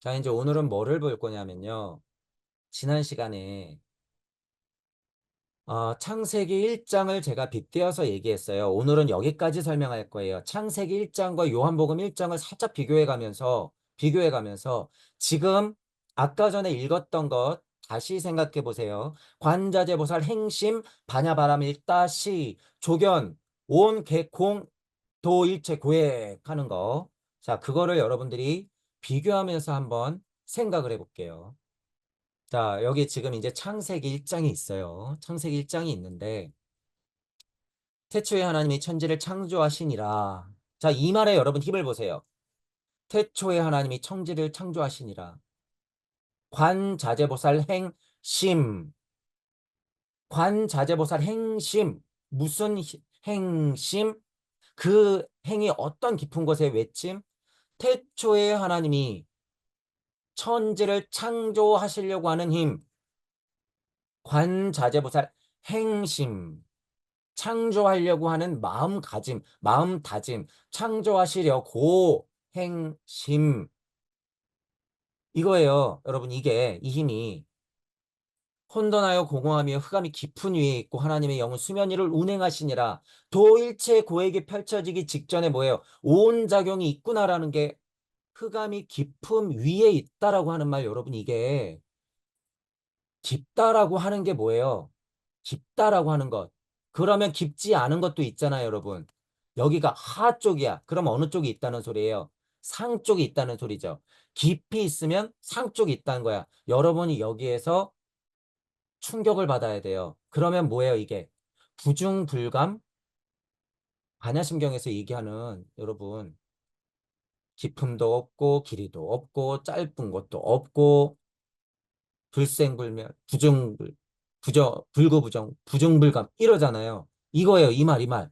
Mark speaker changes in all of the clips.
Speaker 1: 자, 이제 오늘은 뭐를 볼 거냐면요. 지난 시간에 창세기 1장을 제가 빗대어서 얘기했어요. 오늘은 여기까지 설명할 거예요. 창세기 1장과 요한복음 1장을 살짝 비교해 가면서 지금 아까 전에 읽었던 것 다시 생각해 보세요. 관자재보살 행심 반야바람 일다시 조견 온 개콩 도일체 고액하는 거. 자, 그거를 여러분들이 비교하면서 한번 생각을 해볼게요. 자, 여기 지금 이제 창세기 1장이 있어요. 창세기 1장이 있는데, 태초에 하나님이 천지를 창조하시니라. 자, 이 말에 여러분 힘을 보세요. 태초에 하나님이 천지를 창조하시니라. 관자재보살 행심. 관자재보살 행심. 무슨 행심? 그 행이 어떤 깊은 곳의 외침? 태초에 하나님이 천지를 창조하시려고 하는 힘. 관자재보살 행심. 창조하려고 하는 마음가짐, 마음다짐, 창조하시려고 행심. 이거예요. 여러분, 이 힘이 혼돈하여 공허하며 흑암이 깊은 위에 있고 하나님의 영은 수면 위를 운행하시니라. 도일체 고액이 펼쳐지기 직전에 뭐예요? 온 작용이 있구나라는 게 흑암이 깊음 위에 있다라고 하는 말, 여러분, 이게 깊다라고 하는 게 뭐예요? 깊다라고 하는 것. 그러면 깊지 않은 것도 있잖아요, 여러분. 여기가 하 쪽이야. 그럼 어느 쪽이 있다는 소리예요? 상 쪽이 있다는 소리죠. 깊이 있으면 상 쪽이 있다는 거야. 여러분이 여기에서 충격을 받아야 돼요. 그러면 뭐예요, 이게? 부중불감? 반야심경에서 얘기하는 여러분, 깊음도 없고 길이도 없고 짧은 것도 없고 불생불멸, 불구부정, 부중불감 이러잖아요. 이거예요, 이 말, 이 말.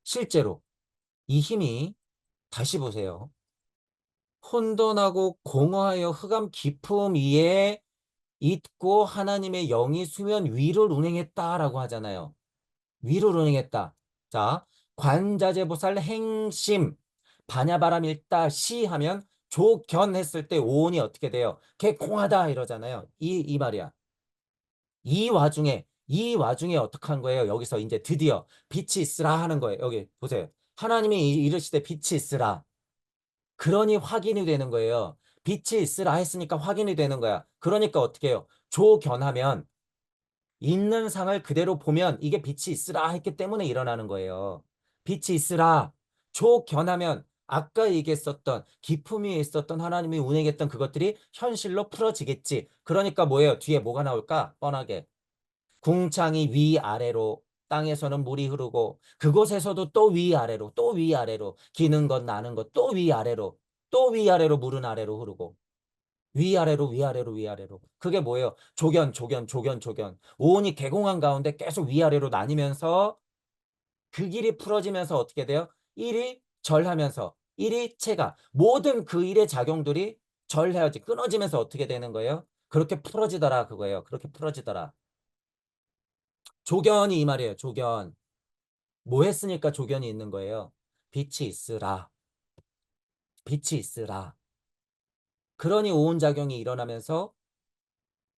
Speaker 1: 실제로 이 힘이 다시 보세요. 혼돈하고 공허하여 흑암 깊음 위에 있고 하나님의 영이 수면 위를 운행했다라고 하잖아요. 위를 운행했다. 자, 관자재보살 행심 반야바람 일다 시 하면 조견했을 때 오온이 어떻게 돼요? 개공하다 이러잖아요. 이 말이야. 이 와중에 어떻게 한 거예요? 여기서 이제 드디어 빛이 있으라 하는 거예요. 여기 보세요. 하나님이 이르시되 빛이 있으라. 그러니 확인이 되는 거예요. 빛이 있으라 했으니까 확인이 되는 거야. 그러니까 어떻게 해요? 조견하면 있는 상을 그대로 보면 이게 빛이 있으라 했기 때문에 일어나는 거예요. 빛이 있으라. 조견하면 아까 얘기했었던 기품 위에 있었던 하나님이 운행했던 그것들이 현실로 풀어지겠지. 그러니까 뭐예요? 뒤에 뭐가 나올까? 뻔하게. 궁창이 위아래로 땅에서는 물이 흐르고 그곳에서도 또 위아래로 또 위아래로 기는 것 나는 것 또 위아래로 또 위아래로 물은 아래로 흐르고 위아래로 위아래로 위아래로 그게 뭐예요? 조견 오온이 개공한 가운데 계속 위아래로 나뉘면서 그 길이 풀어지면서 어떻게 돼요? 일이 절하면서 일이 체가 모든 그 일의 작용들이 절해야지 끊어지면서 어떻게 되는 거예요? 그렇게 풀어지더라 그거예요. 그렇게 풀어지더라. 조견이 이 말이에요. 조견. 뭐 했으니까 조견이 있는 거예요. 빛이 있으라. 빛이 있으라. 그러니 오온작용이 일어나면서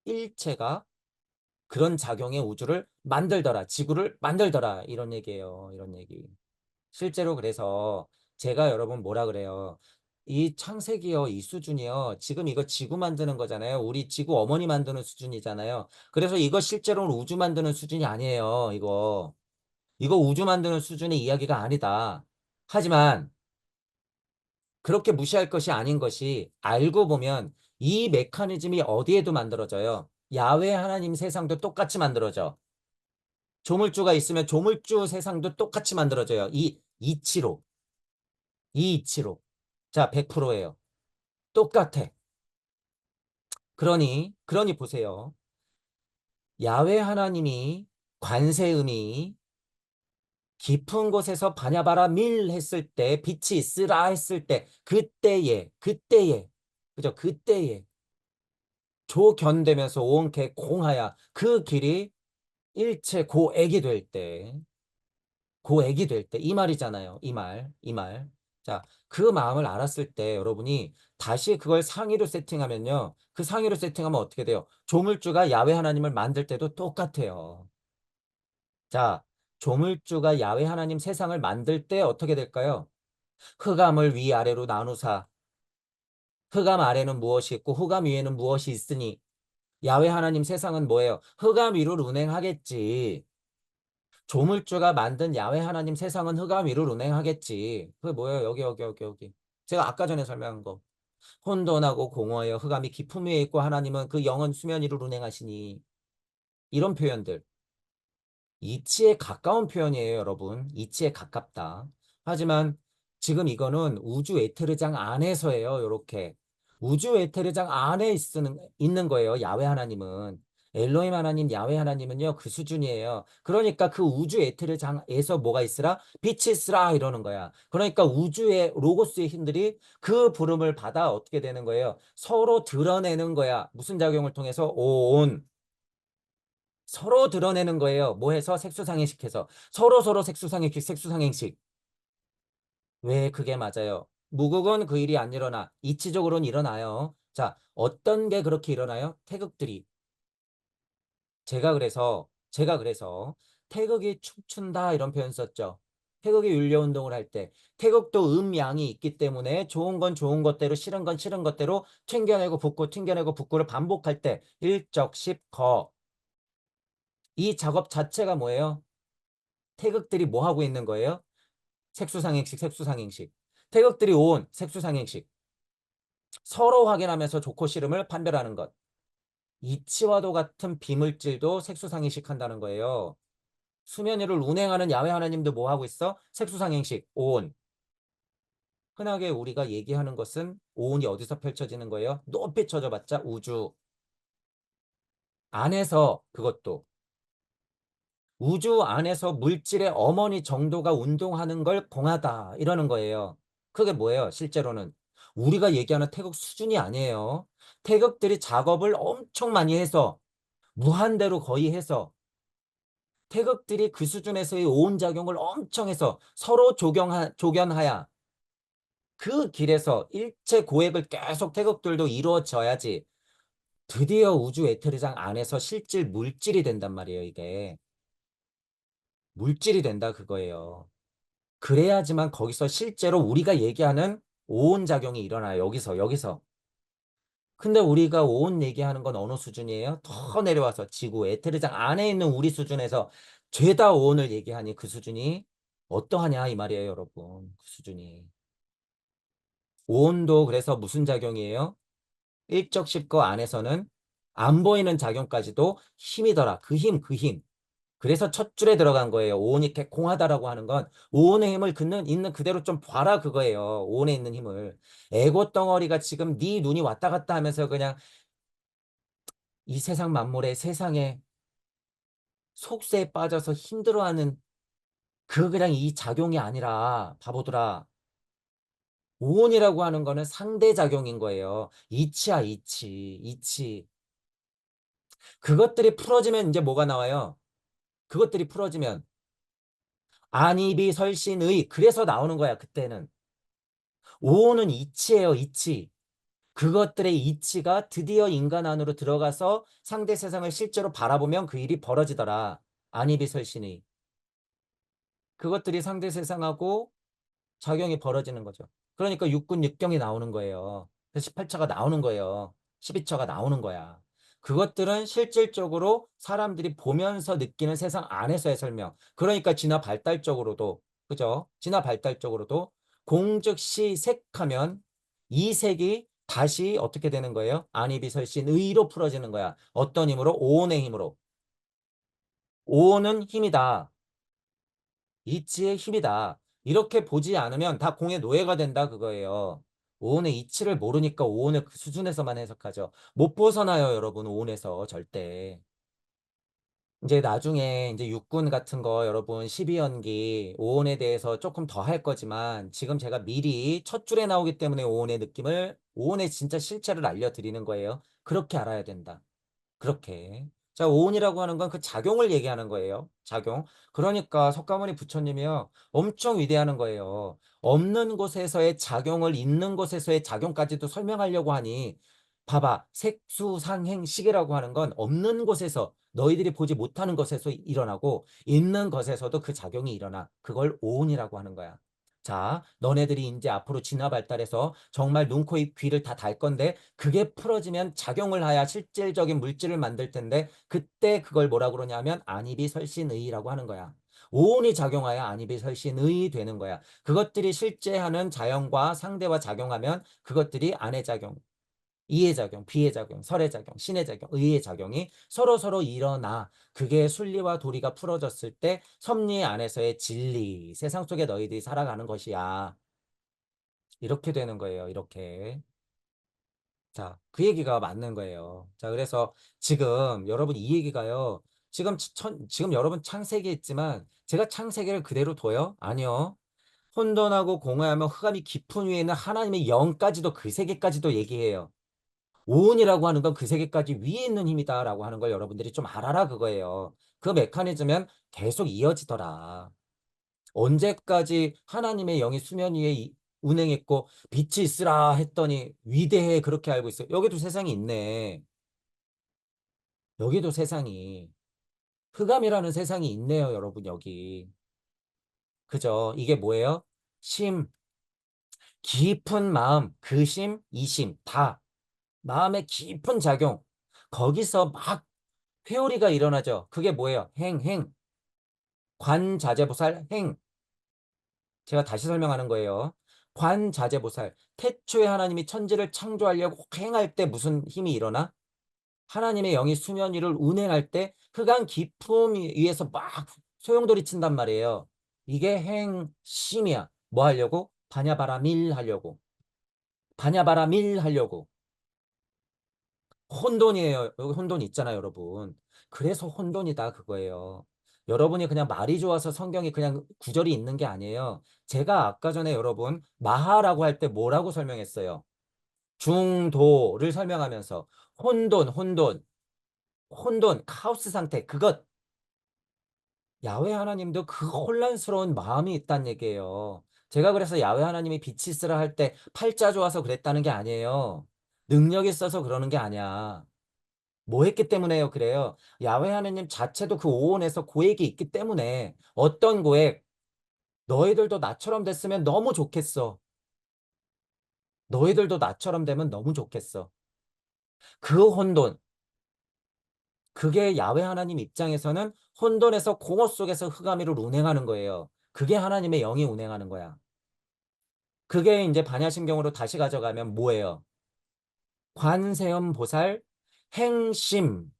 Speaker 1: 일체가 그런 작용의 우주를 만들더라. 지구를 만들더라. 이런 얘기예요. 이런 얘기. 실제로 그래서 제가 여러분 뭐라 그래요. 이 창세기요, 이 수준이요. 지금 이거 지구 만드는 거잖아요. 우리 지구 어머니 만드는 수준이잖아요. 그래서 이거 실제로는 우주 만드는 수준이 아니에요. 이거 우주 만드는 수준의 이야기가 아니다. 하지만 그렇게 무시할 것이 아닌 것이 알고 보면 이 메커니즘이 어디에도 만들어져요. 야훼 하나님 세상도 똑같이 만들어져. 조물주가 있으면 조물주 세상도 똑같이 만들어져요. 이 이치로. 이 이치로. 자, 100%예요. 똑같아. 그러니 보세요. 야훼 하나님이 관세음이 깊은 곳에서 바냐바라 밀 했을 때 빛이 있으라 했을 때 그때에 그죠? 그때에 조견되면서 온개 공하야 그 길이 일체 고액이 될 때 이 말이잖아요. 이 말. 자, 그 마음을 알았을 때 여러분이 다시 그걸 상위로 세팅하면요. 그 상위로 세팅하면 어떻게 돼요? 조물주가 야훼 하나님을 만들 때도 똑같아요. 자, 조물주가 야훼 하나님 세상을 만들 때 어떻게 될까요? 흑암을 위아래로 나누사 흑암 아래는 무엇이 있고 흑암 위에는 무엇이 있으니 야훼 하나님 세상은 뭐예요? 흑암 위로 운행하겠지. 조물주가 만든 야훼 하나님 세상은 흑암 위로 운행하겠지. 그게 뭐예요? 여기. 제가 아까 전에 설명한 거. 혼돈하고 공허하여 흑암이 깊음 위에 있고 하나님은 그 영은 수면 위로 운행하시니. 이런 표현들. 이치에 가까운 표현이에요, 여러분. 이치에 가깝다. 하지만 지금 이거는 우주 에테르장 안에서예요, 요렇게. 우주 에테르장 안에 있는 거예요, 야훼 하나님은. 엘로힘 하나님, 야훼 하나님은요, 그 수준이에요. 그러니까 그 우주 에테르장에서 뭐가 있으라? 빛이 있으라 이러는 거야. 그러니까 우주의 로고스의 힘들이 그 부름을 받아 어떻게 되는 거예요? 서로 드러내는 거야. 무슨 작용을 통해서? 온. 서로 드러내는 거예요. 뭐 해서? 색수상행식해서. 서로 색수상행식, 색수상행식. 왜 그게 맞아요? 무국은 그 일이 안 일어나. 이치적으로는 일어나요. 자, 어떤 게 그렇게 일어나요? 태극들이. 제가 그래서 태극이 춤춘다 이런 표현 썼죠. 태극이 율려운동을 할 때. 태극도 음양이 있기 때문에 좋은 건 좋은 것대로 싫은 건 싫은 것대로 튕겨내고 붙고 튕겨내고 붙고를 반복할 때 일적십거. 이 작업 자체가 뭐예요? 태극들이 뭐 하고 있는 거예요? 색수상행식, 색수상행식. 태극들이 온 색수상행식. 서로 확인하면서 좋고 싫음을 판별하는 것. 이치와도 같은 비물질도 색수상행식 한다는 거예요. 수면 위를 운행하는 야훼 하나님도 뭐 하고 있어? 색수상행식, 온. 흔하게 우리가 얘기하는 것은 오온이 어디서 펼쳐지는 거예요? 높이 쳐져봤자 우주 안에서 그것도 우주 안에서 물질의 어머니 정도가 운동하는 걸 공하다 이러는 거예요. 그게 뭐예요? 실제로는 우리가 얘기하는 태극 수준이 아니에요. 태극들이 작업을 엄청 많이 해서 무한대로 거의 해서 태극들이 그 수준에서의 오온작용을 엄청 해서 서로 조견하야 그 길에서 일체 고액을 계속 태극들도 이루어져야지 드디어 우주 에테르장 안에서 실질 물질이 된단 말이에요. 이게 물질이 된다 그거예요. 그래야지만 거기서 실제로 우리가 얘기하는 오온작용이 일어나요. 여기서. 근데 우리가 오온 얘기하는 건 어느 수준이에요? 더 내려와서 지구, 에테르장 안에 있는 우리 수준에서 죄다 오온을 얘기하니 그 수준이 어떠하냐 이 말이에요, 여러분. 그 수준이. 오온도 그래서 무슨 작용이에요? 일적십거 안에서는 안 보이는 작용까지도 힘이더라. 그 힘. 그래서 첫 줄에 들어간 거예요. 오온이 객공하다라고 하는 건 오온의 힘을 있는 그대로 좀 봐라 그거예요. 오온에 있는 힘을. 에고 덩어리가 지금 네 눈이 왔다 갔다 하면서 그냥 이 세상 만물의 세상에 속세에 빠져서 힘들어하는 그 그냥 이 작용이 아니라 바보들아. 오온이라고 하는 거는 상대작용인 거예요. 이치. 그것들이 풀어지면 이제 뭐가 나와요? 그것들이 풀어지면 안이비설신의 그래서 나오는 거야 그때는. 오온은 이치예요 이치. 그것들의 이치가 드디어 인간 안으로 들어가서 상대 세상을 실제로 바라보면 그 일이 벌어지더라. 안이비설신의. 그것들이 상대 세상하고 작용이 벌어지는 거죠. 그러니까 육군 육경이 나오는 거예요. 18처가 나오는 거예요. 12처가 나오는 거야. 그것들은 실질적으로 사람들이 보면서 느끼는 세상 안에서의 설명. 그러니까 진화 발달적으로도, 그죠? 진화 발달적으로도 공즉시 색하면 이 색이 다시 어떻게 되는 거예요? 안이비설신의로 풀어지는 거야. 어떤 힘으로? 오온의 힘으로. 오온은 힘이다. 이치의 힘이다. 이렇게 보지 않으면 다 공의 노예가 된다 그거예요. 오온의 이치를 모르니까 오온을 그 수준에서만 해석하죠. 못 벗어나요, 여러분. 오온에서 절대. 이제 나중에 이제 육군 같은 거 여러분 12연기 오온에 대해서 조금 더 할 거지만 지금 제가 미리 첫 줄에 나오기 때문에 오온의 느낌을 오온의 진짜 실체를 알려드리는 거예요. 그렇게 알아야 된다. 그렇게. 자, 오온이라고 하는 건 그 작용을 얘기하는 거예요. 작용. 그러니까 석가모니 부처님이요. 엄청 위대하는 거예요. 없는 곳에서의 작용을 있는 곳에서의 작용까지도 설명하려고 하니 봐봐. 색수상행식이라고 하는 건 없는 곳에서 너희들이 보지 못하는 것에서 일어나고 있는 것에서도 그 작용이 일어나. 그걸 오온이라고 하는 거야. 자, 너네들이 이제 앞으로 진화 발달해서 정말 눈, 코, 입, 귀를 다 달 건데 그게 풀어지면 작용을 하야 실질적인 물질을 만들 텐데 그때 그걸 뭐라 그러냐면 안이비설신의라고 하는 거야. 오온이 작용하여 안이비설신의 되는 거야. 그것들이 실제 하는 자연과 상대와 작용하면 그것들이 안의 작용, 이의 작용, 비의 작용, 설의 작용, 신의 작용, 의의 작용이 서로서로 일어나. 그게 순리와 도리가 풀어졌을 때 섭리 안에서의 진리, 세상 속에 너희들이 살아가는 것이야. 이렇게 되는 거예요. 이렇게. 자, 그 얘기가 맞는 거예요. 자, 그래서 지금 여러분 이 얘기가요. 지금 여러분 창세기 있지만 제가 창세기를 그대로 둬요? 아니요. 혼돈하고 공허하며 흑암이 깊은 위에는 하나님의 영까지도 그 세계까지도 얘기해요. 오온이라고 하는 건 그 세계까지 위에 있는 힘이다라고 하는 걸 여러분들이 좀 알아라 그거예요. 그 메커니즘은 계속 이어지더라. 언제까지 하나님의 영이 수면 위에 운행했고 빛이 있으라 했더니 위대해 그렇게 알고 있어요. 여기도 세상이 있네. 여기도 세상이. 흑암이라는 세상이 있네요, 여러분 여기. 그죠? 이게 뭐예요? 심, 깊은 마음, 그 심, 이 심, 다. 마음의 깊은 작용. 거기서 막 회오리가 일어나죠. 그게 뭐예요? 행. 관자재보살 행. 제가 다시 설명하는 거예요. 관자재보살. 태초에 하나님이 천지를 창조하려고 행할 때 무슨 힘이 일어나? 하나님의 영이 수면 위를 운행할 때 흑암 깊음 위에서 막 소용돌이 친단 말이에요. 이게 행심이야. 뭐 하려고? 바냐바라밀 하려고. 바냐바라밀 하려고. 혼돈이에요. 여기 혼돈 있잖아요, 여러분. 그래서 혼돈이다 그거예요. 여러분이 그냥 말이 좋아서 성경이 그냥 구절이 있는 게 아니에요. 제가 아까 전에 여러분 마하라고 할 때 뭐라고 설명했어요? 중도를 설명하면서 혼돈, 카오스 상태, 그것 야훼 하나님도 그 혼란스러운 마음이 있다는 얘기예요. 제가 그래서 야훼 하나님이 빛이 있으라 할 때 팔자 좋아서 그랬다는 게 아니에요. 능력 있어서 그러는 게 아니야. 뭐 했기 때문에요? 그래요. 야훼 하나님 자체도 그 오온에서 고액이 있기 때문에 어떤 고액? 너희들도 나처럼 됐으면 너무 좋겠어. 너희들도 나처럼 되면 너무 좋겠어. 그 혼돈, 그게 야훼 하나님 입장에서는 혼돈에서 공허 속에서 흑암이를 운행하는 거예요. 그게 하나님의 영이 운행하는 거야. 그게 이제 반야심경으로 다시 가져가면 뭐예요? 관세음 보살 행심.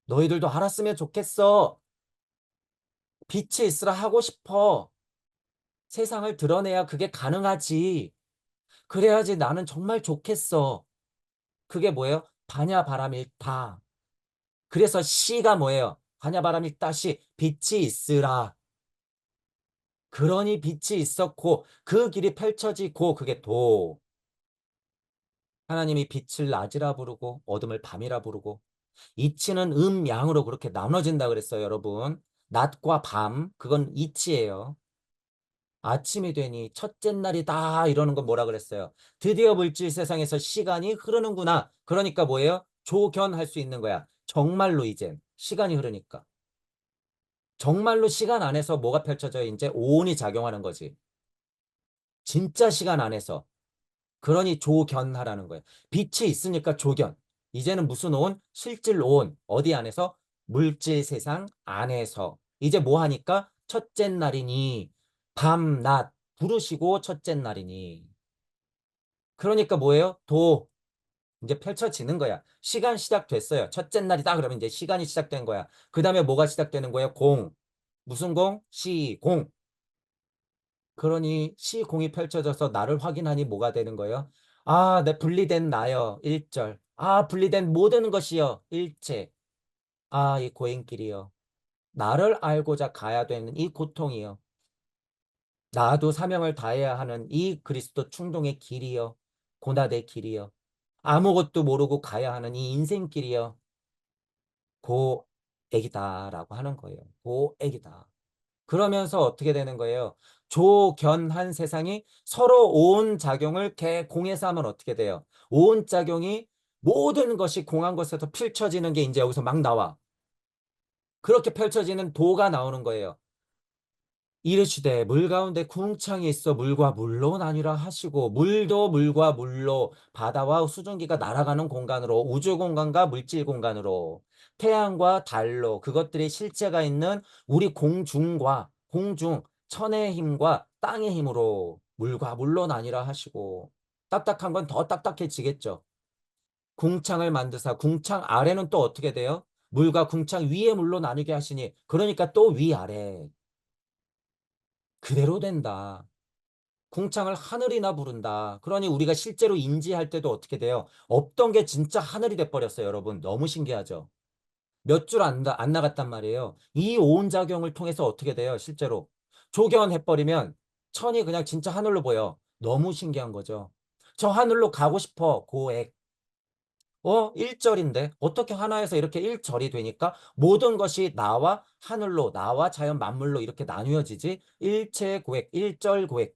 Speaker 1: 너희들도 알았으면 좋겠어. 빛이 있으라 하고 싶어. 세상을 드러내야 그게 가능하지. 그래야지 나는 정말 좋겠어. 그게 뭐예요? 반야바람일타. 그래서 시가 뭐예요? 반야바람일타 시. 빛이 있으라. 그러니 빛이 있었고 그 길이 펼쳐지고 그게 도. 하나님이 빛을 낮이라 부르고 어둠을 밤이라 부르고 이치는 양으로 그렇게 나눠진다 그랬어요, 여러분. 낮과 밤, 그건 이치예요. 아침이 되니 첫째 날이다 이러는 건 뭐라 그랬어요? 드디어 물질 세상에서 시간이 흐르는구나. 그러니까 뭐예요? 조견할 수 있는 거야. 정말로 이제 시간이 흐르니까. 정말로 시간 안에서 뭐가 펼쳐져 이제 오온이 작용하는 거지. 진짜 시간 안에서. 그러니 조견하라는 거예요. 빛이 있으니까 조견. 이제는 무슨 온? 실질 온. 어디 안에서? 물질 세상 안에서. 이제 뭐 하니까? 첫째 날이니 밤, 낮 부르시고 첫째 날이니. 그러니까 뭐예요? 도. 이제 펼쳐지는 거야. 시간 시작됐어요. 첫째 날이다. 그러면 이제 시간이 시작된 거야. 그 다음에 뭐가 시작되는 거예요? 공. 무슨 공? 시공. 그러니 시공이 펼쳐져서 나를 확인하니 뭐가 되는 거예요? 아, 내 분리된 나여. 1절. 아, 분리된 모든 것이여. 일체. 아, 이 고행길이여. 나를 알고자 가야 되는 이 고통이여. 나도 사명을 다해야 하는 이 그리스도 충동의 길이여. 고난의 길이여. 아무것도 모르고 가야 하는 이 인생길이여. 고액이다라고 하는 거예요. 고액이다. 그러면서 어떻게 되는 거예요? 조견한 세상이 서로 오온작용을 개공해서 하면 어떻게 돼요? 오온작용이 모든 것이 공한 것에서 펼쳐지는 게 이제 여기서 막 나와. 그렇게 펼쳐지는 도가 나오는 거예요. 이르시되 물 가운데 궁창이 있어 물과 물로 나뉘라 하시고 물도 물과 물로 바다와 수증기가 날아가는 공간으로 우주 공간과 물질 공간으로 태양과 달로 그것들이 실체가 있는 우리 공중과 공중 천의 힘과 땅의 힘으로 물과 물로 나뉘라 하시고 딱딱한 건 더 딱딱해지겠죠. 궁창을 만드사 궁창 아래는 또 어떻게 돼요? 물과 궁창 위에 물로 나뉘게 하시니 그러니까 또 위아래 그대로 된다. 궁창을 하늘이나 부른다. 그러니 우리가 실제로 인지할 때도 어떻게 돼요? 없던 게 진짜 하늘이 돼버렸어요, 여러분. 너무 신기하죠? 몇 줄 안 나갔단 말이에요. 이 오온작용을 통해서 어떻게 돼요, 실제로? 조견해버리면 천이 그냥 진짜 하늘로 보여. 너무 신기한 거죠. 저 하늘로 가고 싶어, 고액. 1절인데 어떻게 하나에서 이렇게 1절이 되니까 모든 것이 나와 하늘로, 나와 자연 만물로 이렇게 나뉘어지지? 일체 고액, 1절 고액.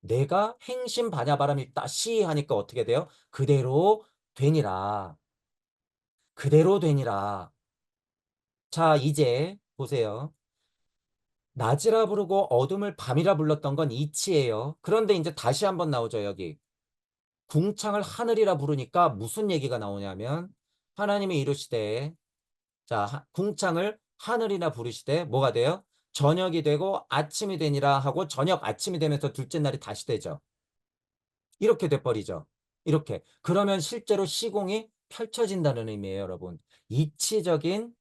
Speaker 1: 내가 행심 반야바람이 따시 하니까 어떻게 돼요? 그대로 되니라. 그대로 되니라. 자, 이제 보세요. 낮이라 부르고 어둠을 밤이라 불렀던 건 이치예요. 그런데 이제 다시 한번 나오죠, 여기. 궁창을 하늘이라 부르니까 무슨 얘기가 나오냐면 하나님이 이르시되 자, 궁창을 하늘이나 부르시되 뭐가 돼요? 저녁이 되고 아침이 되니라 하고 저녁 아침이 되면서 둘째 날이 다시 되죠. 이렇게 돼버리죠. 이렇게. 그러면 실제로 시공이 펼쳐진다는 의미예요, 여러분. 이치적인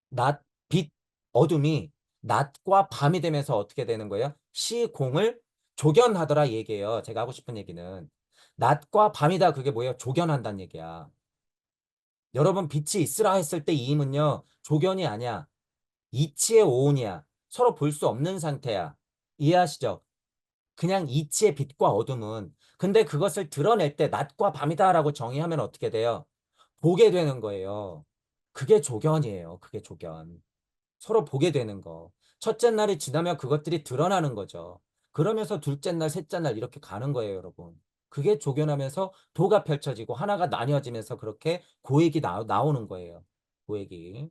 Speaker 1: 낮, 빛, 어둠이 낮과 밤이 되면서 어떻게 되는 거예요? 시공을 조견하더라 얘기예요. 제가 하고 싶은 얘기는. 낮과 밤이다 그게 뭐예요? 조견한다는 얘기야. 여러분 빛이 있으라 했을 때 이 힘은요. 조견이 아니야. 이치의 오온이야. 서로 볼 수 없는 상태야. 이해하시죠? 그냥 이치의 빛과 어둠은 근데 그것을 드러낼 때 낮과 밤이다라고 정의하면 어떻게 돼요? 보게 되는 거예요. 그게 조견이에요. 그게 조견. 서로 보게 되는 거. 첫째 날이 지나면 그것들이 드러나는 거죠. 그러면서 둘째 날, 셋째 날 이렇게 가는 거예요, 여러분. 그게 조견하면서 도가 펼쳐지고 하나가 나뉘어지면서 그렇게 고액이 나오는 거예요. 고액이.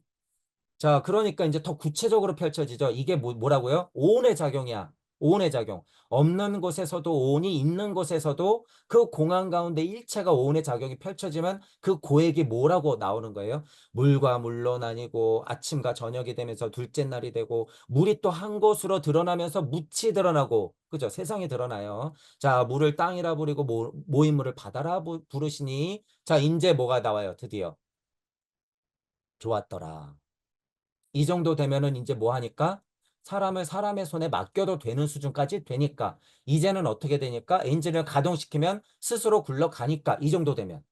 Speaker 1: 자, 그러니까 이제 더 구체적으로 펼쳐지죠. 이게 뭐라고요? 오온의 작용이야. 오온의 작용. 없는 곳에서도 오온이 있는 곳에서도 그 공간 가운데 일체가 오온의 작용이 펼쳐지면 그 고액이 뭐라고 나오는 거예요? 물과 물로 나뉘고 아침과 저녁이 되면서 둘째 날이 되고 물이 또 한 곳으로 드러나면서 묻이 드러나고 그죠? 세상에 드러나요. 자, 물을 땅이라 부르고 모인 물을 바다라 부르시니 자, 이제 뭐가 나와요? 드디어. 좋았더라. 이 정도 되면은 이제 뭐 하니까 사람을 사람의 손에 맡겨도 되는 수준까지 되니까 이제는 어떻게 되니까 엔진을 가동시키면 스스로 굴러가니까 이 정도 되면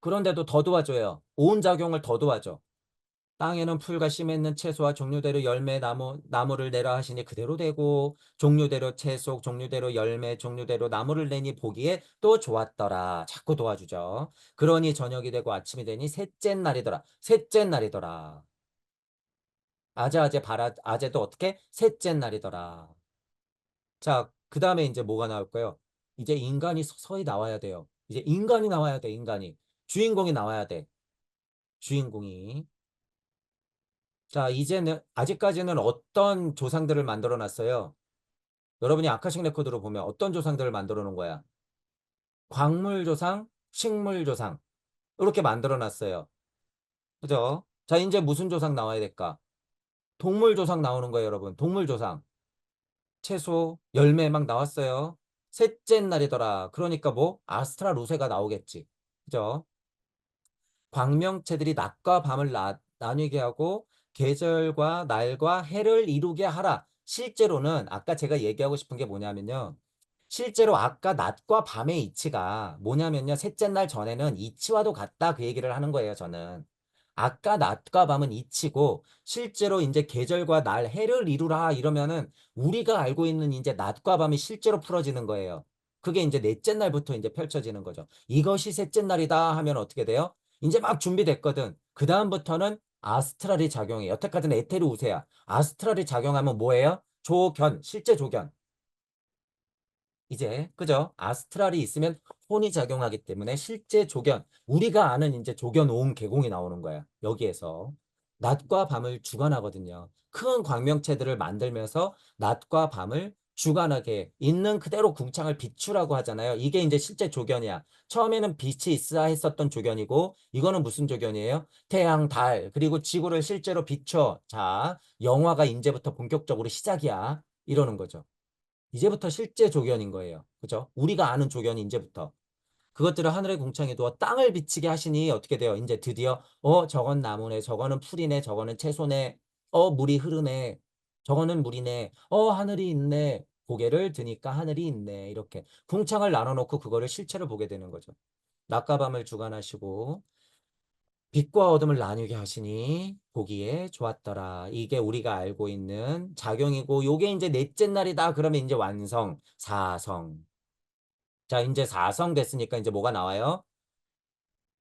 Speaker 1: 그런데도 더 도와줘요. 오온작용을 더 도와줘. 땅에는 풀과 씨 맺는 채소와 종류대로 열매 나무를 내라 하시니 그대로 되고 종류대로 채소 종류대로 열매 종류대로 나무를 내니 보기에 또 좋았더라. 자꾸 도와주죠. 그러니 저녁이 되고 아침이 되니 셋째 날이더라. 셋째 날이더라. 아재도 어떻게? 셋째 날이더라. 자, 그 다음에 이제 뭐가 나올까요? 이제 인간이 서서히 나와야 돼요. 이제 인간이 나와야 돼, 인간이. 주인공이 나와야 돼. 주인공이. 자, 이제는, 아직까지는 어떤 조상들을 만들어 놨어요? 여러분이 아카식 레코드로 보면 어떤 조상들을 만들어 놓은 거야? 광물 조상, 식물 조상. 이렇게 만들어 놨어요. 그죠? 자, 이제 무슨 조상 나와야 될까? 동물 조상 나오는 거예요, 여러분. 동물 조상. 채소, 열매 막 나왔어요. 셋째 날이더라. 그러니까 뭐 아스트라 루세가 나오겠지. 그죠? 광명체들이 낮과 밤을 나뉘게 하고 계절과 날과 해를 이루게 하라. 실제로는 아까 제가 얘기하고 싶은 게 뭐냐면요. 실제로 아까 낮과 밤의 이치가 뭐냐면요. 셋째 날 전에는 이치와도 같다 그 얘기를 하는 거예요, 저는. 아까 낮과 밤은 이치고 실제로 이제 계절과 날, 해를 이루라 이러면은 우리가 알고 있는 이제 낮과 밤이 실제로 풀어지는 거예요. 그게 이제 넷째 날부터 이제 펼쳐지는 거죠. 이것이 셋째 날이다 하면 어떻게 돼요? 이제 막 준비됐거든. 그 다음부터는 아스트랄이 작용해. 여태까지는 에테르 우세야. 아스트랄이 작용하면 뭐예요? 조견, 실제 조견. 이제 그죠? 아스트랄이 있으면 혼이 작용하기 때문에 실제 조견, 우리가 아는 이제 조견 오음 계공이 나오는 거야. 여기에서 낮과 밤을 주관하거든요. 큰 광명체들을 만들면서 낮과 밤을 주관하게 있는 그대로 궁창을 비추라고 하잖아요. 이게 이제 실제 조견이야. 처음에는 빛이 있어야 했었던 조견이고, 이거는 무슨 조견이에요? 태양, 달, 그리고 지구를 실제로 비춰. 자, 영화가 이제부터 본격적으로 시작이야. 이러는 거죠. 이제부터 실제 조견인 거예요. 그죠? 우리가 아는 조견이 이제부터. 그것들을 하늘의 궁창에 두어 땅을 비치게 하시니 어떻게 돼요? 이제 드디어 저건 나무네, 저거는 풀이네, 저거는 채소네, 물이 흐르네, 저거는 물이네, 하늘이 있네. 고개를 드니까 하늘이 있네. 이렇게 궁창을 나눠놓고 그거를 실체를 보게 되는 거죠. 낮과 밤을 주관하시고 빛과 어둠을 나뉘게 하시니 보기에 좋았더라. 이게 우리가 알고 있는 작용이고, 요게 이제 넷째 날이다. 그러면 이제 완성, 사성. 자, 이제 사성 됐으니까 이제 뭐가 나와요?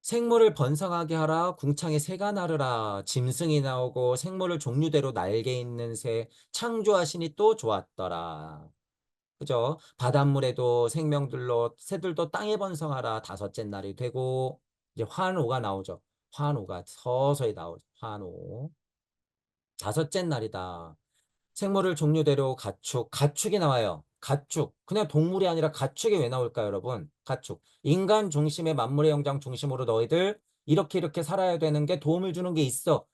Speaker 1: 생물을 번성하게 하라. 궁창에 새가 나르라. 짐승이 나오고 생물을 종류대로 날개 있는 새 창조하시니 또 좋았더라. 그죠? 바닷물에도 생명들로 새들도 땅에 번성하라. 다섯째 날이 되고 이제 환호가 나오죠. 환호가 서서히 나오죠. 환호. 다섯째 날이다. 생물을 종류대로 가축, 가축이 나와요. 가축. 그냥 동물이 아니라 가축이 왜 나올까요, 여러분? 가축. 인간 중심의 만물의 영장 중심으로 너희들 이렇게 살아야 되는 게 도움을 주는 게 있어.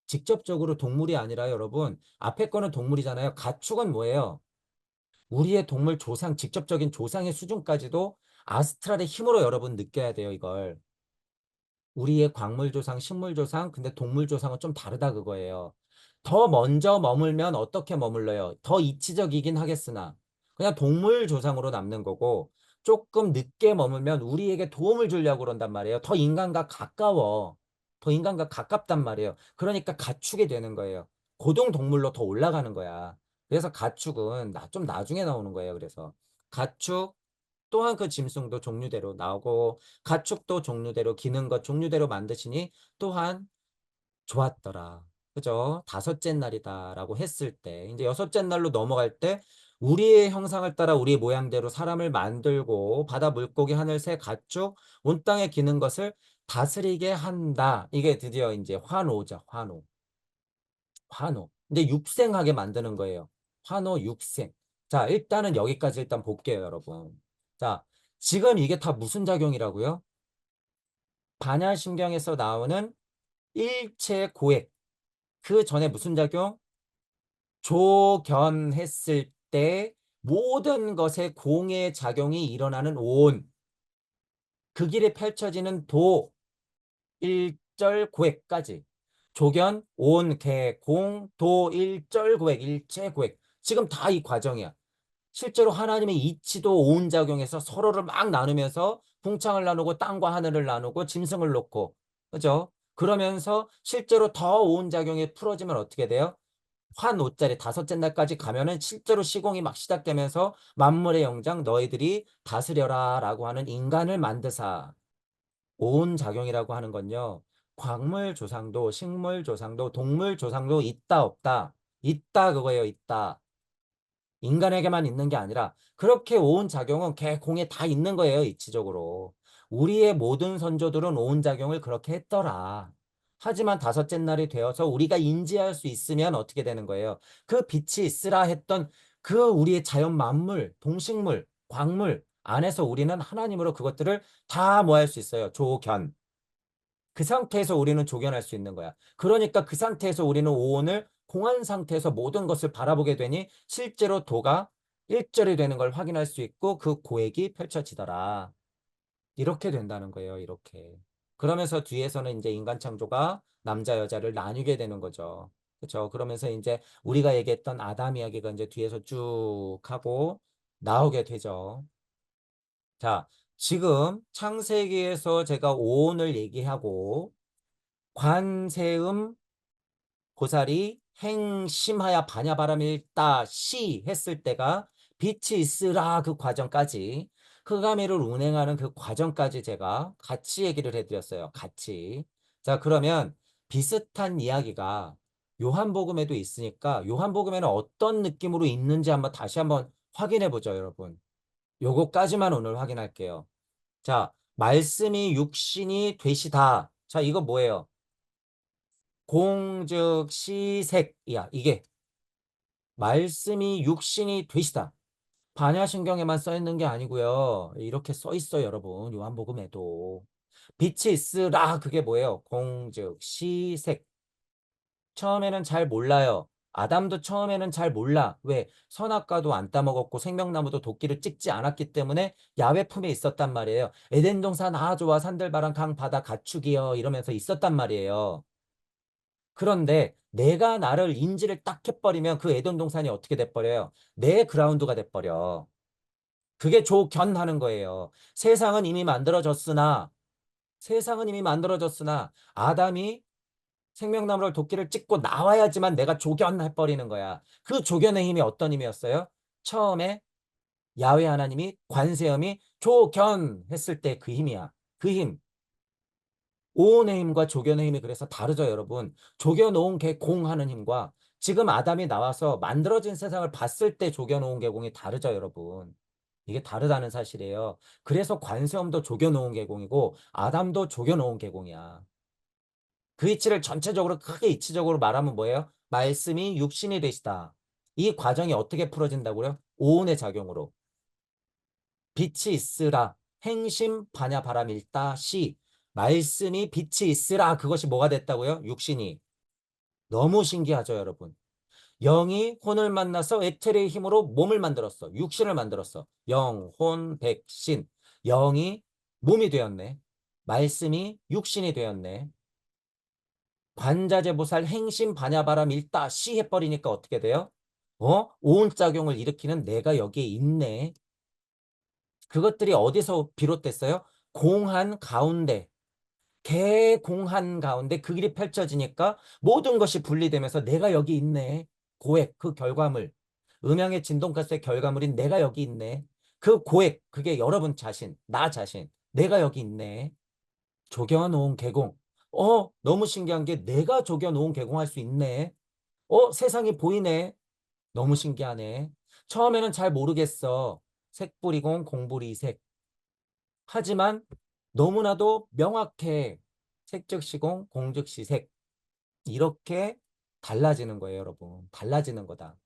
Speaker 1: 직접적으로 동물이 아니라 여러분, 앞에 거는 동물이잖아요. 가축은 뭐예요? 우리의 동물 조상, 직접적인 조상의 수준까지도 아스트랄의 힘으로 여러분 느껴야 돼요, 이걸. 우리의 광물 조상, 식물 조상, 근데 동물 조상은 좀 다르다 그거예요. 더 먼저 머물면 어떻게 머물러요? 더 이치적이긴 하겠으나 그냥 동물 조상으로 남는 거고, 조금 늦게 머물면 우리에게 도움을 주려고 그런단 말이에요. 더 인간과 가까워. 더 인간과 가깝단 말이에요. 그러니까 가축이 되는 거예요. 고등 동물로 더 올라가는 거야. 그래서 가축은 좀 나중에 나오는 거예요. 그래서 가축 또한 그 짐승도 종류대로 나오고 가축도 종류대로 기는 것 종류대로 만드시니 또한 좋았더라. 그죠? 다섯째 날이다라고 했을 때 이제 여섯째 날로 넘어갈 때 우리의 형상을 따라 우리의 모양대로 사람을 만들고 바다 물고기 하늘 새 가축 온 땅에 기는 것을 다스리게 한다. 이게 드디어 이제 환호죠. 환호. 환호. 근데 육생하게 만드는 거예요. 환호 육생. 자, 일단은 여기까지 일단 볼게요, 여러분. 자, 지금 이게 다 무슨 작용이라고요? 반야신경에서 나오는 일체 고액. 그 전에 무슨 작용? 조견했을 때 모든 것에 공의 작용이 일어나는 온. 그 길에 펼쳐지는 도, 일절 고액까지. 조견, 온, 개, 공, 도, 일절 고액, 일체 고액. 지금 다 이 과정이야. 실제로 하나님의 이치도 오운작용해서 서로를 막 나누면서 풍창을 나누고 땅과 하늘을 나누고 짐승을 놓고 그죠? 그러면서 실제로 더 오운작용이 풀어지면 어떻게 돼요? 한 5짜리 다섯째 날까지 가면은 실제로 시공이 막 시작되면서 만물의 영장 너희들이 다스려라 라고 하는 인간을 만드사. 오운작용이라고 하는 건요, 광물 조상도 식물 조상도 동물 조상도 있다 없다. 있다 그거예요. 있다. 인간에게만 있는 게 아니라 그렇게 오온 작용은 개 공에 다 있는 거예요. 이치적으로. 우리의 모든 선조들은 오온 작용을 그렇게 했더라. 하지만 다섯째 날이 되어서 우리가 인지할 수 있으면 어떻게 되는 거예요? 그 빛이 있으라 했던 그 우리의 자연 만물, 동식물, 광물 안에서 우리는 하나님으로 그것들을 다 뭐 할 수 있어요? 조견. 그 상태에서 우리는 조견할 수 있는 거야. 그러니까 그 상태에서 우리는 오온을 공한 상태에서 모든 것을 바라보게 되니 실제로 도가 일절이 되는 걸 확인할 수 있고 그 고액이 펼쳐지더라. 이렇게 된다는 거예요. 이렇게. 그러면서 뒤에서는 이제 인간 창조가 남자 여자를 나뉘게 되는 거죠. 그렇죠? 그러면서 이제 우리가 얘기했던 아담 이야기가 이제 뒤에서 쭉 하고 나오게 되죠. 자, 지금 창세기에서 제가 오온을 얘기하고 관세음 고사리 행심하야 반야바람일다 시 했을 때가 빛이 있으라 그 과정까지 흑암일을 운행하는 그 과정까지 제가 같이 얘기를 해드렸어요. 같이. 자, 그러면 비슷한 이야기가 요한복음에도 있으니까 요한복음에는 어떤 느낌으로 있는지 다시 한번 확인해 보죠, 여러분. 요거까지만 오늘 확인할게요. 자, 말씀이 육신이 되시다. 자, 이거 뭐예요? 공즉시색이야. 이게 말씀이 육신이 되시다. 반야신경에만 써 있는 게 아니고요. 이렇게 써 있어요, 여러분. 요한복음에도. 빛이 있으라. 그게 뭐예요? 공즉시색. 처음에는 잘 몰라요. 아담도 처음에는 잘 몰라. 왜? 선악과도 안 따먹었고 생명나무도 도끼를 찍지 않았기 때문에 야훼 품에 있었단 말이에요. 에덴 동산 좋아 산들바람 강 바다 가축이여 이러면서 있었단 말이에요. 그런데 내가 나를 인지를 딱 해버리면 그 에덴 동산이 어떻게 돼버려요? 내 그라운드가 돼버려. 그게 조견하는 거예요. 세상은 이미 만들어졌으나 아담이 생명나무를 도끼를 찍고 나와야지만 내가 조견해버리는 거야. 그 조견의 힘이 어떤 힘이었어요? 처음에 야훼 하나님이 관세음이 조견했을 때 그 힘이야. 그 힘. 오온의 힘과 조견의 힘이 그래서 다르죠, 여러분. 조견오온 개공하는 힘과 지금 아담이 나와서 만들어진 세상을 봤을 때 조견오온 개공이 다르죠, 여러분. 이게 다르다는 사실이에요. 그래서 관세음도 조견오온 개공이고 아담도 조견오온 개공이야. 그 이치를 전체적으로 크게 이치적으로 말하면 뭐예요? 말씀이 육신이 되시다. 이 과정이 어떻게 풀어진다고요? 오온의 작용으로. 빛이 있으라. 행심 반야 바람 일다 시. 말씀이 빛이 있으라. 그것이 뭐가 됐다고요? 육신이. 너무 신기하죠, 여러분. 영이 혼을 만나서 에테르의 힘으로 몸을 만들었어. 육신을 만들었어. 영, 혼, 백, 신. 영이 몸이 되었네. 말씀이 육신이 되었네. 관자재보살 행심 반야바람 일다 시 해버리니까 어떻게 돼요? 오온작용을 일으키는 내가 여기에 있네. 그것들이 어디서 비롯됐어요? 공한 가운데. 개공한 가운데 그 길이 펼쳐지니까 모든 것이 분리되면서 내가 여기 있네. 고액, 그 결과물. 음양의 진동가스의 결과물인 내가 여기 있네. 그 고액, 그게 여러분 자신, 나 자신. 내가 여기 있네. 조겨놓은 개공. 너무 신기한 게 내가 조겨놓은 개공할 수 있네. 세상이 보이네. 너무 신기하네. 처음에는 잘 모르겠어. 색뿌리공, 공부리색. 하지만 너무나도 명확해. 색즉시공, 공즉시색. 이렇게 달라지는 거예요, 여러분. 달라지는 거다.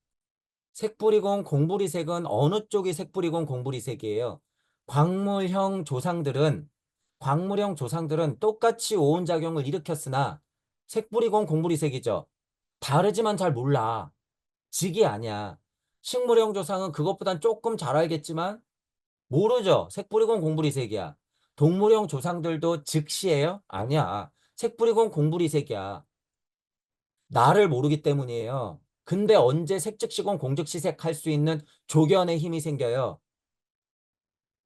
Speaker 1: 색뿌리공, 공부리색은 어느 쪽이 색뿌리공, 공부리색이에요? 광물형 조상들은 똑같이 오온작용을 일으켰으나 색뿌리공, 공부리색이죠. 다르지만 잘 몰라. 직이 아니야. 식물형 조상은 그것보단 조금 잘 알겠지만 모르죠. 색뿌리공 공부리색이야. 동물형 조상들도 즉시예요? 아니야. 색뿌리공 공부리색이야. 나를 모르기 때문이에요. 근데 언제 색즉시공 공즉시색 할 수 있는 조견의 힘이 생겨요?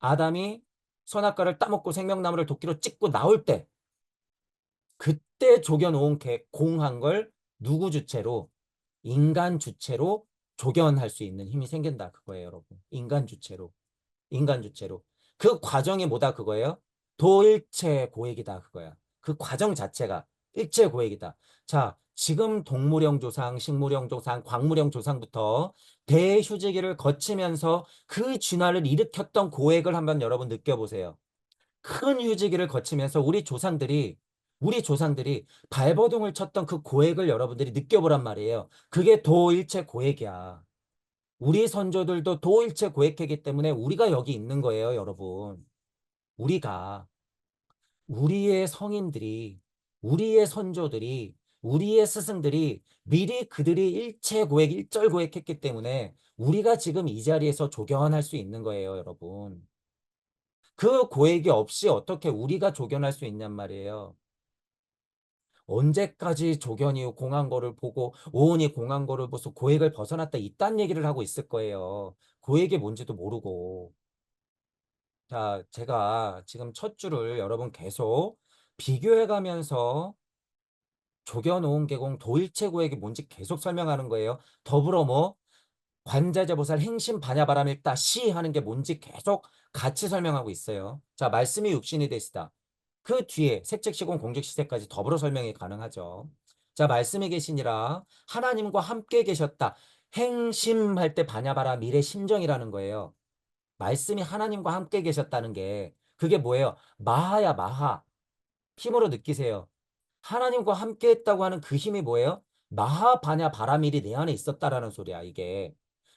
Speaker 1: 아담이 선악과를 따먹고 생명나무를 도끼로 찍고 나올 때 그때 조견 공한 걸 누구 주체로? 인간 주체로 조견할 수 있는 힘이 생긴다 그거예요, 여러분. 인간 주체로. 인간 주체로. 그 과정이 뭐다 그거예요? 도일체 고액이다 그거야. 그 과정 자체가 일체 고액이다. 자, 지금 동물형 조상, 식물형 조상, 광물형 조상부터 대휴지기를 거치면서 그 진화를 일으켰던 고액을 한번 여러분 느껴보세요. 큰 휴지기를 거치면서 우리 조상들이 발버둥을 쳤던 그 고액을 여러분들이 느껴보란 말이에요. 그게 도일체 고액이야. 우리 선조들도 도일체 고액했기 때문에 우리가 여기 있는 거예요, 여러분. 우리가, 우리의 성인들이, 우리의 선조들이, 우리의 스승들이 미리 그들이 일체 고액, 일절 고액했기 때문에 우리가 지금 이 자리에서 조견할 수 있는 거예요, 여러분. 그 고액이 없이 어떻게 우리가 조견할 수 있냔 말이에요. 언제까지 조견이 공한 거를 보고 오온이 공한 거를 보고 고액을 벗어났다 이딴 얘기를 하고 있을 거예요. 고액이 뭔지도 모르고. 자, 제가 지금 첫 줄을 여러분 계속 비교해 가면서 조견오온 계공 도일체 고액이 뭔지 계속 설명하는 거예요. 더불어 뭐 관자재보살 행심 반야바람일다 시 하는 게 뭔지 계속 같이 설명하고 있어요. 자, 말씀이 육신이 되시다. 그 뒤에 색책시공 공직시세까지 더불어 설명이 가능하죠. 자, 말씀이 계시니라 하나님과 함께 계셨다. 행심할 때 반야바라 미래 심정이라는 거예요. 말씀이 하나님과 함께 계셨다는 게 그게 뭐예요? 마하야 마하. 힘으로 느끼세요. 하나님과 함께 했다고 하는 그 힘이 뭐예요? 마하바냐 바라밀이 내 안에 있었다라는 소리야, 이게.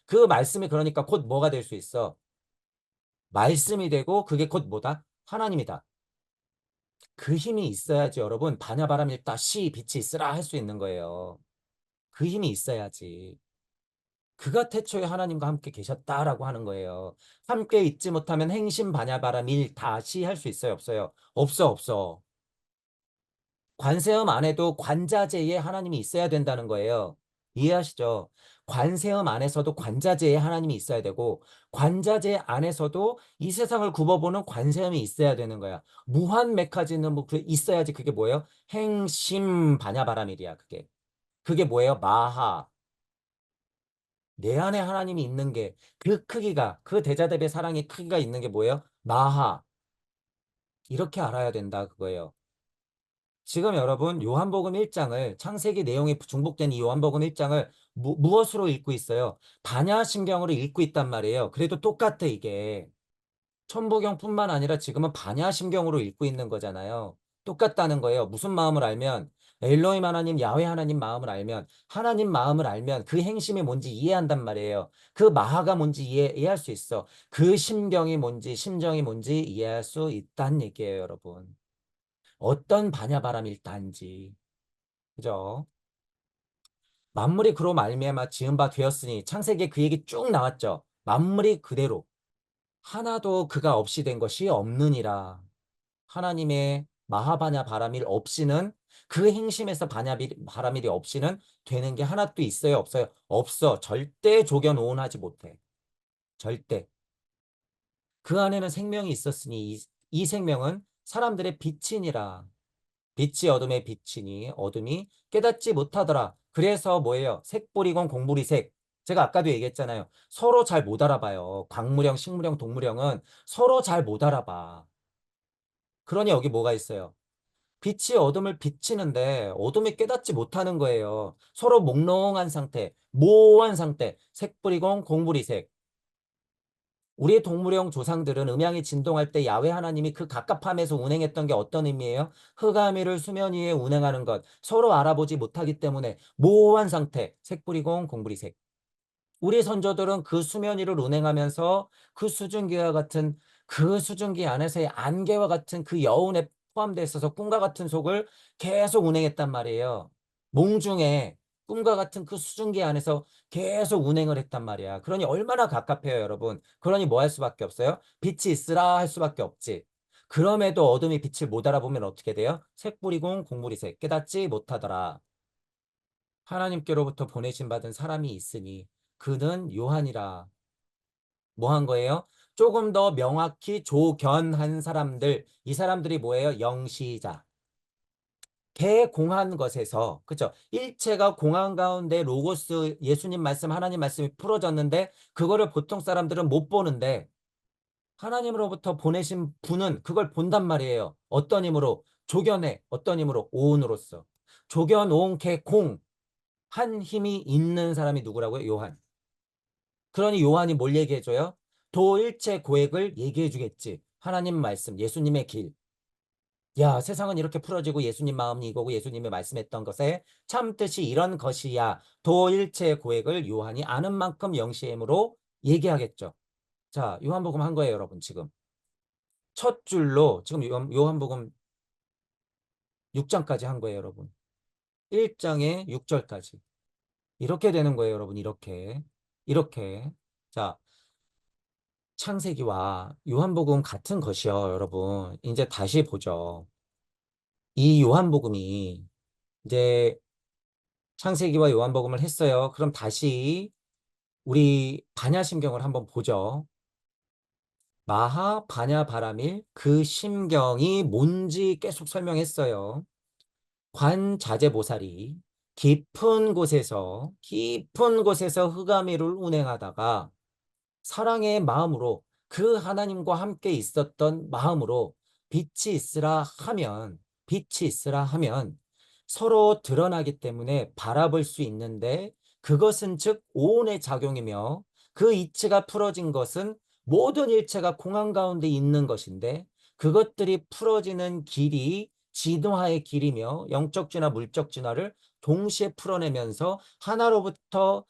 Speaker 1: 그 말씀이 그러니까 곧 뭐가 될 수 있어? 말씀이 되고 그게 곧 뭐다? 하나님이다. 그 힘이 있어야지 여러분 바냐바라밀다 시 빛이 있으라 할 수 있는 거예요. 그 힘이 있어야지. 그가 태초에 하나님과 함께 계셨다라고 하는 거예요. 함께 있지 못하면 행심 바냐바라밀 다시 할 수 있어요, 없어요? 없어, 없어. 관세음 안에도 관자재에 하나님이 있어야 된다는 거예요. 이해하시죠? 관세음 안에서도 관자재에 하나님이 있어야 되고 관자재 안에서도 이 세상을 굽어보는 관세음이 있어야 되는 거야. 무한 메카지는 뭐 있어야지 그게 뭐예요? 행심 바냐바라밀이야 그게. 그게 뭐예요? 마하. 내 안에 하나님이 있는 게 그 크기가 그 대자대배 사랑의 크기가 있는 게 뭐예요? 마하. 이렇게 알아야 된다 그거예요. 지금 여러분 요한복음 1장을 창세기 내용이 중복된 이 요한복음 1장을 무엇으로 읽고 있어요? 반야심경으로 읽고 있단 말이에요. 그래도 똑같아 이게. 천부경뿐만 아니라 지금은 반야심경으로 읽고 있는 거잖아요. 똑같다는 거예요. 무슨 마음을 알면 엘로힘 하나님, 야훼 하나님 마음을 알면 하나님 마음을 알면 그 행심이 뭔지 이해한단 말이에요. 그 마하가 뭔지 이해할 수 있어. 그 심경이 뭔지 심정이 뭔지 이해할 수 있다는 얘기예요, 여러분. 어떤 반야바람일단지. 그죠? 만물이 그로 말미암아 지은 바 되었으니 창세기에 그 얘기 쭉 나왔죠. 만물이 그대로 하나도 그가 없이 된 것이 없느니라. 하나님의 마하바냐 바라밀 없이는 그 행심에서 바라밀이 없이는 되는 게 하나도 있어요, 없어요? 없어. 절대 조견오온하지 못해. 절대. 그 안에는 생명이 있었으니 이 생명은 사람들의 빛이니라. 빛이 어둠의 빛이니 어둠이 깨닫지 못하더라. 그래서 뭐예요? 색보리건 공부리색. 제가 아까도 얘기했잖아요. 서로 잘 못 알아봐요. 광물형, 식물형, 동물형은 서로 잘 못 알아봐. 그러니 여기 뭐가 있어요? 빛이 어둠을 비치는데 어둠이 깨닫지 못하는 거예요. 서로 몽롱한 상태, 모호한 상태, 색보리건 공부리색. 우리의 동물형 조상들은 음양이 진동할 때 야훼 하나님이 그 갑갑함에서 운행했던 게 어떤 의미예요? 흑암이를 수면 위에 운행하는 것. 서로 알아보지 못하기 때문에 모호한 상태. 색불이공 공불이색. 우리 선조들은 그 수면 위를 운행하면서 그 수증기와 같은 그 수증기 안에서의 안개와 같은 그 여운에 포함되어 있어서 꿈과 같은 속을 계속 운행했단 말이에요. 몽중에 꿈과 같은 그 수증기 안에서 계속 운행을 했단 말이야. 그러니 얼마나 갑갑해요, 여러분. 그러니 뭐 할 수밖에 없어요? 빛이 있으라 할 수밖에 없지. 그럼에도 어둠이 빛을 못 알아보면 어떻게 돼요? 색불이공 공물이색 깨닫지 못하더라. 하나님께로부터 보내신 받은 사람이 있으니 그는 요한이라. 뭐 한 거예요? 조금 더 명확히 조견한 사람들. 이 사람들이 뭐예요? 영시자. 개공한 것에서 그죠? 일체가 공한 가운데 로고스 예수님 말씀 하나님 말씀이 풀어졌는데 그거를 보통 사람들은 못 보는데 하나님으로부터 보내신 분은 그걸 본단 말이에요. 어떤 힘으로? 조견해. 어떤 힘으로? 오온으로써. 조견, 오온, 개, 공. 한 힘이 있는 사람이 누구라고요? 요한. 그러니 요한이 뭘 얘기해줘요? 도일체 고액을 얘기해주겠지. 하나님 말씀, 예수님의 길. 야, 세상은 이렇게 풀어지고 예수님 마음이 이거고 예수님이 말씀했던 것에 참 뜻이 이런 것이야. 도일체 고액을 요한이 아는 만큼 영시임으로 얘기하겠죠. 자, 요한복음 한 거예요, 여러분, 지금. 첫 줄로 지금 요한복음 6장까지 한 거예요, 여러분. 1장에 6절까지. 이렇게 되는 거예요, 여러분. 이렇게. 이렇게. 자, 창세기와 요한복음 같은 것이요, 여러분. 이제 다시 보죠. 이 요한복음이 이제 창세기와 요한복음을 했어요. 그럼 다시 우리 반야심경을 한번 보죠. 마하 반야 바라밀 그 심경이 뭔지 계속 설명했어요. 관자재보살이 깊은 곳에서 흑암이를 운행하다가 사랑의 마음으로 그 하나님과 함께 있었던 마음으로 빛이 있으라 하면 서로 드러나기 때문에 바라볼 수 있는데 그것은 즉 오온의 작용이며 그 이치가 풀어진 것은 모든 일체가 공한 가운데 있는 것인데 그것들이 풀어지는 길이 진화의 길이며 영적 진화, 물적 진화를 동시에 풀어내면서 하나로부터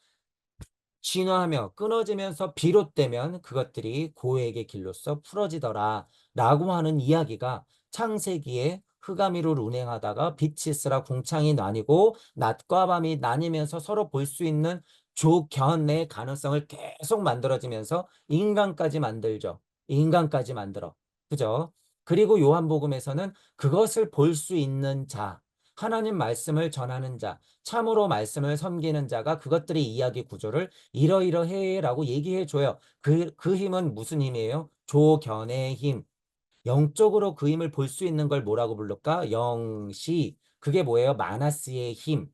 Speaker 1: 진화하며 끊어지면서 비롯되면 그것들이 고액의 길로서 풀어지더라 라고 하는 이야기가 창세기에 흑암이를 운행하다가 빛이 있으라 궁창이 나뉘고 낮과 밤이 나뉘면서 서로 볼 수 있는 조견의 가능성을 계속 만들어지면서 인간까지 만들죠. 인간까지 만들어. 그죠? 그리고 요한복음에서는 그것을 볼 수 있는 자, 하나님 말씀을 전하는 자, 참으로 말씀을 섬기는 자가 그것들의 이야기 구조를 이러이러해라고 얘기해줘요. 그 힘은 무슨 힘이에요? 조견의 힘. 영적으로 그 힘을 볼 수 있는 걸 뭐라고 부를까? 영시. 그게 뭐예요? 마나스의 힘.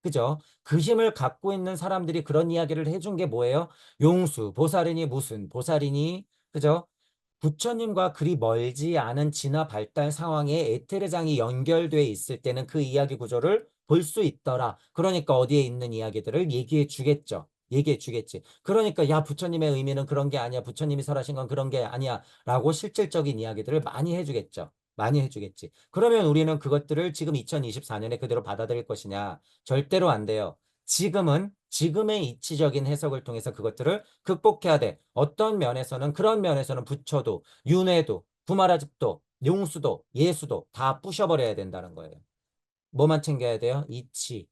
Speaker 1: 그죠? 그 힘을 갖고 있는 사람들이 그런 이야기를 해준 게 뭐예요? 용수, 보살이니 무슨, 보살이니, 그죠? 부처님과 그리 멀지 않은 진화 발달 상황에 에테르장이 연결돼 있을 때는 그 이야기 구조를 볼 수 있더라. 그러니까 어디에 있는 이야기들을 얘기해 주겠죠. 얘기해 주겠지. 그러니까 야 부처님의 의미는 그런 게 아니야. 부처님이 설하신 건 그런 게 아니야. 라고 실질적인 이야기들을 많이 해주겠죠. 많이 해주겠지. 그러면 우리는 그것들을 지금 2024년에 그대로 받아들일 것이냐? 절대로 안 돼요. 지금의 이치적인 해석을 통해서 그것들을 극복해야 돼. 어떤 면에서는 그런 면에서는 부처도 윤회도 부마라집도 용수도 예수도 다 부셔버려야 된다는 거예요. 뭐만 챙겨야 돼요? 이치.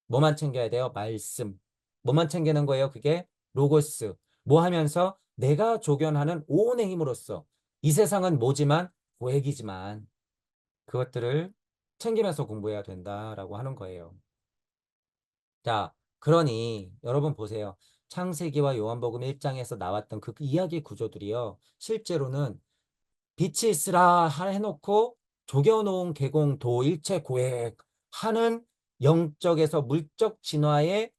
Speaker 1: 뭐만 챙겨야 돼요? 말씀. 뭐만 챙기는 거예요? 그게 로고스. 뭐 하면서 내가 조견하는 오온의 힘으로써 이 세상은 뭐지만 고액이지만 그것들을 챙기면서 공부해야 된다라고 하는 거예요. 자, 그러니 여러분 보세요. 창세기와 요한복음 1장에서 나왔던 그 이야기 구조들이요. 실제로는 빛이 있으라 해놓고 조겨놓은 계공도 일체 고액 하는 영적에서 물적 진화의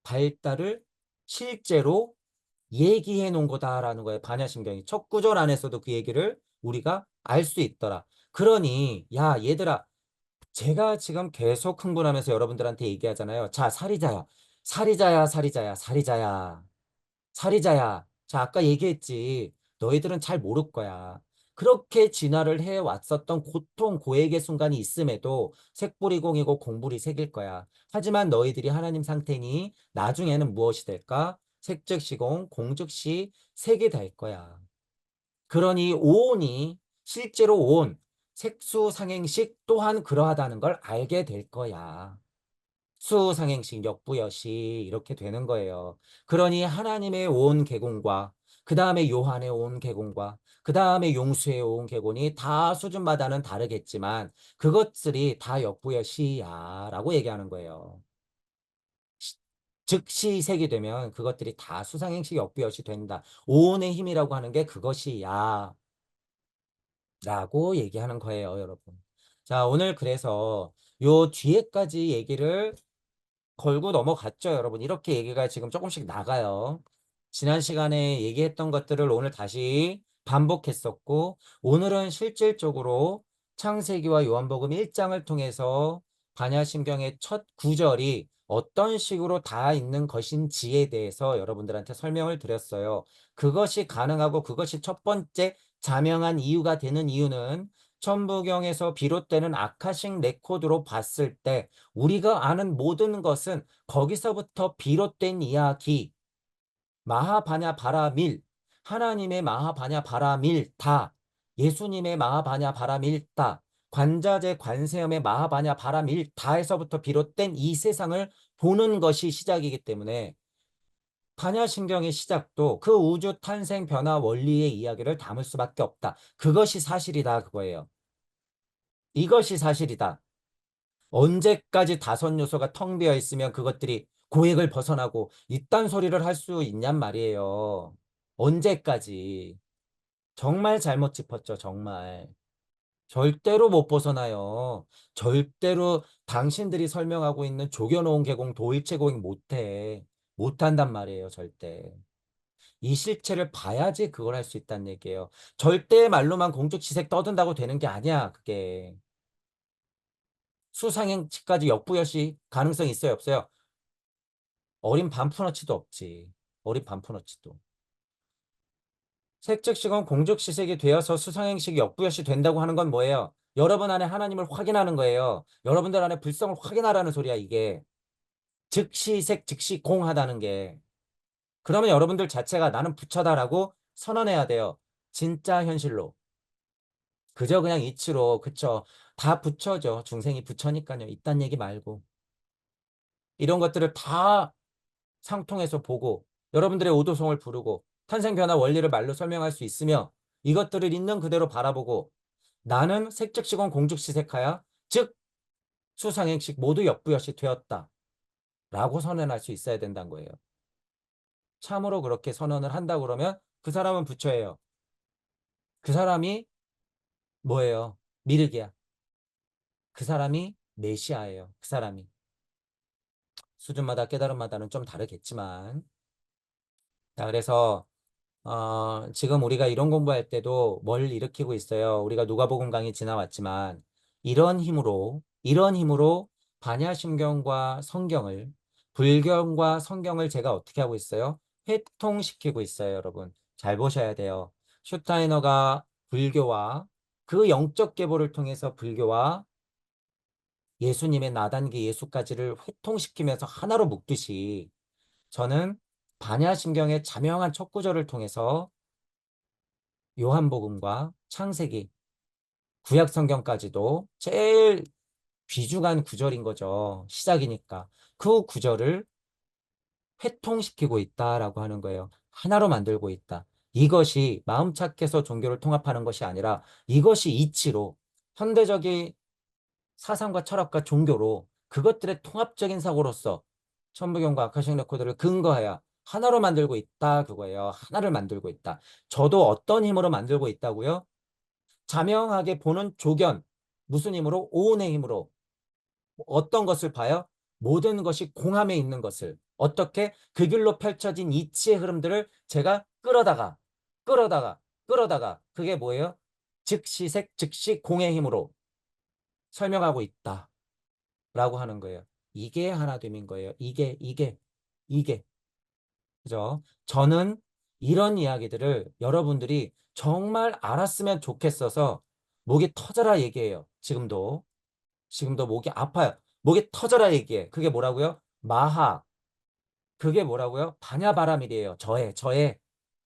Speaker 1: 발달을 실제로 얘기해 놓은 거다라는 거예요. 반야심경이. 첫 구절 안에서도 그 얘기를 우리가 알 수 있더라. 그러니 야 얘들아 제가 지금 계속 흥분하면서 여러분들한테 얘기하잖아요. 자, 사리자야. 사리자야, 사리자야, 사리자야. 사리자야. 자, 아까 얘기했지. 너희들은 잘 모를 거야. 그렇게 진화를 해왔었던 고통, 고액의 순간이 있음에도 색불이공이고 공불이 색일 거야. 하지만 너희들이 하나님 상태니 나중에는 무엇이 될까? 색즉시공, 공즉시 색이 될 거야. 그러니 오온이 실제로 온 색수상행식 또한 그러하다는 걸 알게 될 거야. 수상행식 역부여시 이렇게 되는 거예요. 그러니 하나님의 온 계공과 그 다음에 요한의 온 계공과 그 다음에 용수의 온 계공이 다 수준마다는 다르겠지만 그것들이 다 역부여시야 라고 얘기하는 거예요. 즉시색이 되면 그것들이 다 수상행식 역부여시 된다. 오온의 힘이라고 하는 게 그것이야. 라고 얘기하는 거예요, 여러분. 자, 오늘 그래서 요 뒤에까지 얘기를 걸고 넘어갔죠, 여러분. 이렇게 얘기가 지금 조금씩 나가요. 지난 시간에 얘기했던 것들을 오늘 다시 반복했었고, 오늘은 실질적으로 창세기와 요한복음 1장을 통해서 반야심경의 첫 구절이 어떤 식으로 닿아 있는 것인지에 대해서 여러분들한테 설명을 드렸어요. 그것이 가능하고 그것이 첫 번째 자명한 이유가 되는 이유는 천부경에서 비롯되는 아카식 레코드로 봤을 때 우리가 아는 모든 것은 거기서부터 비롯된 이야기, 마하바냐 바라밀, 하나님의 마하바냐 바라밀다, 예수님의 마하바냐 바라밀다, 관자재 관세음의 마하바냐 바라밀다에서부터 비롯된 이 세상을 보는 것이 시작이기 때문에 반야신경의 시작도 그 우주 탄생 변화 원리의 이야기를 담을 수밖에 없다. 그것이 사실이다 그거예요. 이것이 사실이다. 언제까지 다섯 요소가 텅 비어 있으면 그것들이 고액을 벗어나고 이딴 소리를 할 수 있냔 말이에요. 언제까지. 정말 잘못 짚었죠, 정말. 절대로 못 벗어나요. 절대로 당신들이 설명하고 있는 조겨놓은 계공, 도일체 고행 못해. 못한단 말이에요, 절대. 이 실체를 봐야지 그걸 할 수 있다는 얘기예요. 절대 말로만 공적시색 떠든다고 되는 게 아니야, 그게. 수상행치까지 역부여시 가능성이 있어요, 없어요? 어린 반푼어치도 없지. 어린 반푼어치도. 색즉시건 공적시색이 되어서 수상행식이 역부여시 된다고 하는 건 뭐예요? 여러분 안에 하나님을 확인하는 거예요. 여러분들 안에 불성을 확인하라는 소리야, 이게. 즉시색, 즉시공하다는 게. 그러면 여러분들 자체가 나는 부처다라고 선언해야 돼요. 진짜 현실로. 그저 그냥 이치로, 그쵸. 다 부처죠. 중생이 부처니까요. 이딴 얘기 말고. 이런 것들을 다 상통해서 보고, 여러분들의 오도성을 부르고, 탄생변화 원리를 말로 설명할 수 있으며, 이것들을 있는 그대로 바라보고, 나는 색즉시공 공즉시색하야, 즉 수상행식 모두 역부여시 되었다. 라고 선언할 수 있어야 된다는 거예요. 참으로 그렇게 선언을 한다 그러면 그 사람은 부처예요. 그 사람이 뭐예요? 미륵이야. 그 사람이 메시아예요. 그 사람이. 수준마다 깨달음마다는 좀 다르겠지만. 자, 그래서 지금 우리가 이런 공부할 때도 뭘 일으키고 있어요. 우리가 누가복음 강의 지나왔지만 이런 힘으로 반야심경과 성경을 불경과 성경을 제가 어떻게 하고 있어요? 회통시키고 있어요, 여러분. 잘 보셔야 돼요. 슈타이너가 불교와 그 영적 계보를 통해서 불교와 예수님의 나단기 예수까지를 회통시키면서 하나로 묶듯이 저는 반야심경의 자명한 첫 구절을 통해서 요한복음과 창세기, 구약성경까지도 제일 귀중한 구절인 거죠. 시작이니까. 그 구절을 회통시키고 있다라고 하는 거예요. 하나로 만들고 있다. 이것이 마음 착해서 종교를 통합하는 것이 아니라 이것이 이치로 현대적인 사상과 철학과 종교로 그것들의 통합적인 사고로서 천부경과 아카식 레코드를 근거해야 하나로 만들고 있다 그거예요. 하나를 만들고 있다. 저도 어떤 힘으로 만들고 있다고요? 자명하게 보는 조견. 무슨 힘으로? 오온의 힘으로. 어떤 것을 봐요? 모든 것이 공함에 있는 것을. 어떻게? 그 길로 펼쳐진 이치의 흐름들을 제가 끌어다가. 그게 뭐예요? 즉시색, 즉시 공의 힘으로 설명하고 있다. 라고 하는 거예요. 이게 하나됨인 거예요. 이게. 그죠? 저는 이런 이야기들을 여러분들이 정말 알았으면 좋겠어서 목이 터져라 얘기해요. 지금도 목이 아파요. 목이 터져라 얘기해. 그게 뭐라고요? 마하. 그게 뭐라고요? 반야바라밀이에요. 저의.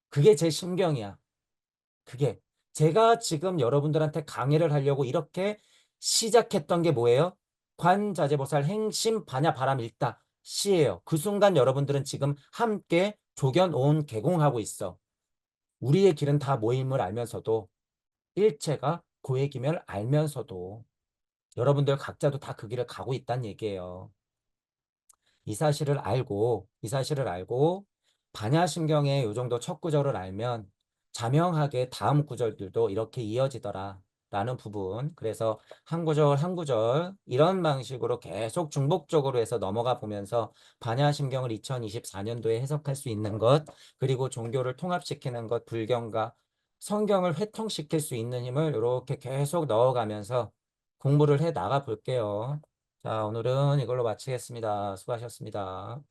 Speaker 1: 그게 제 심경이야. 그게. 제가 지금 여러분들한테 강의를 하려고 이렇게 시작했던 게 뭐예요? 관자재보살 행심 반야바라밀다 시예요. 그 순간 여러분들은 지금 함께 조견 온 개공하고 있어. 우리의 길은 다 모임을 알면서도 일체가 고액임을 알면서도 여러분들 각자도 다 그 길을 가고 있다는 얘기예요. 이 사실을 알고 반야심경의 요 정도 첫 구절을 알면 자명하게 다음 구절들도 이렇게 이어지더라 라는 부분. 그래서 한 구절 한 구절 이런 방식으로 계속 중복적으로 해서 넘어가 보면서 반야심경을 2024년도에 해석할 수 있는 것, 그리고 종교를 통합시키는 것, 불경과 성경을 회통시킬 수 있는 힘을 이렇게 계속 넣어가면서 공부를 해 나가 볼게요. 자, 오늘은 이걸로 마치겠습니다. 수고하셨습니다.